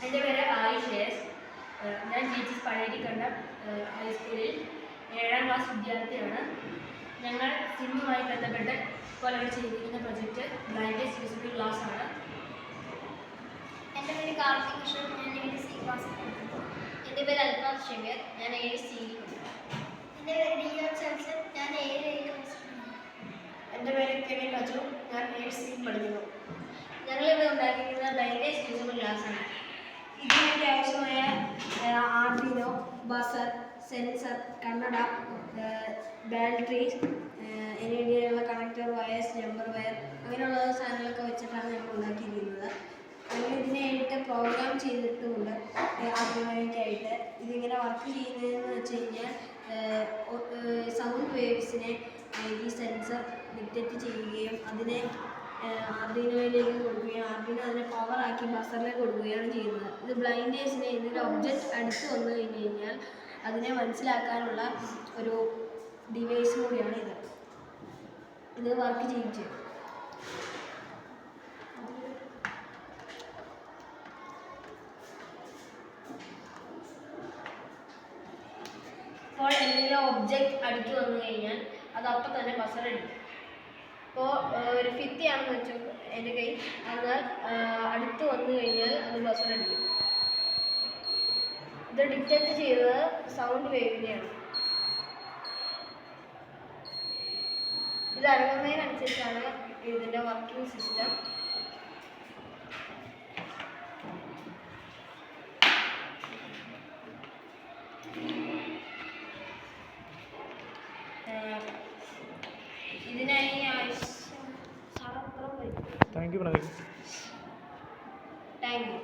എൻ്റെ പേര് ആയിഷ് എസ്. ഞാൻ GHS പഴയരിക്കണ്ടം ഹൈസ്കൂളിൽ 7ാം ക്ലാസ് വിദ്യാർത്ഥിയാണ്. ഞങ്ങൾ സിമ്മുമായി ബന്ധപ്പെട്ട് ഇപ്പോൾ ചെയ്തിരിക്കുന്ന പ്രൊജക്റ്റ് ബ്ലൈൻഡേഴ്സ് യൂസിബിൾ ഗ്ലാസ് ആണ്. എൻ്റെ പേര് കാർത്തിക് കിഷോർ. ഞാൻ 7C ക്ലാസ് പഠിക്കുന്നു. എൻ്റെ പേര് അൽഫാസ് ഷമീർ. ഞാൻ 7C. എൻ്റെ പേര് ഡിയോ ചാൻസൻ. ഞാൻ 7A ക്ലാസ് പഠിക്കുന്നു. എൻ്റെ പേര് കെവിൻ അജു. ഞാൻ 8C പഠിക്കുന്നു. ഞങ്ങളിവിടെ ഉണ്ടാക്കിയിരിക്കുന്ന ബ്ലൈൻഡേഴ്സ് യൂസിബിൾ ഗ്ലാസ് ആണ്. ഇതിനുവേണ്ടി ആവശ്യമായ ആർഡിനോ, ബസർ, സെൻസർ, കണ്ണട, ബാറ്ററി, അതിനുവേണ്ടിയുള്ള കണക്ടർ വയേഴ്സ്, നമ്പർ വയർ, അങ്ങനെയുള്ള സാധനങ്ങളൊക്കെ വെച്ചിട്ടാണ് ഞങ്ങൾ ഉണ്ടാക്കിയിരിക്കുന്നത്. ഞങ്ങൾ ഇതിനായിട്ട് പ്രോഗ്രാം ചെയ്തിട്ടുമുണ്ട്. ആദ്യമായിട്ടായിട്ട് ഇതിങ്ങനെ വർക്ക് ചെയ്യുന്നതെന്ന് വെച്ച് കഴിഞ്ഞാൽ സൗണ്ട് വേവ്സിനെ ഈ സെൻസർ ഡിറ്റക്റ്റ് ചെയ്യുകയും അതിനെ ആർഡിനോയിലേക്ക് കൊടുക്കുകയും ആർഡിനോ അതിനെ പവറാക്കി ബസറിലേക്ക് കൊടുക്കുകയാണ് ചെയ്യുന്നത്. ഇത് ബ്ലൈൻഡേഴ്സിനെ ഇതിൻ്റെ ഒബ്ജക്റ്റ് അടുത്ത് വന്നു കഴിഞ്ഞ് കഴിഞ്ഞാൽ അതിനെ മനസ്സിലാക്കാനുള്ള ഒരു ഡിവൈസ് കൂടിയാണ് ഇത് വർക്ക് ചെയ്യിച്ച്. ഇപ്പോൾ എന്തെങ്കിലും ഒബ്ജക്റ്റ് അടുത്ത് വന്നു കഴിഞ്ഞാൽ അത് അപ്പം തന്നെ ബസർ അടിക്കും. ഇപ്പോൾ ഒരു ഭിത്തിയാണെന്ന് വെച്ചു എൻ്റെ കൈ, എന്നാൽ അടുത്ത് വന്നു കഴിഞ്ഞാൽ അത് ബസർ അടിക്കും. ഇത് ഡിറ്റക്റ്റ് ചെയ്തത് സൗണ്ട് വേവിനെയാണ്. ഇത് അടങ്ങുന്നതിനനുസരിച്ചാണ് ഇതിൻ്റെ വർക്കിംഗ് സിസ്റ്റം. ഇതിനായി താങ്ക് യു. Thank you.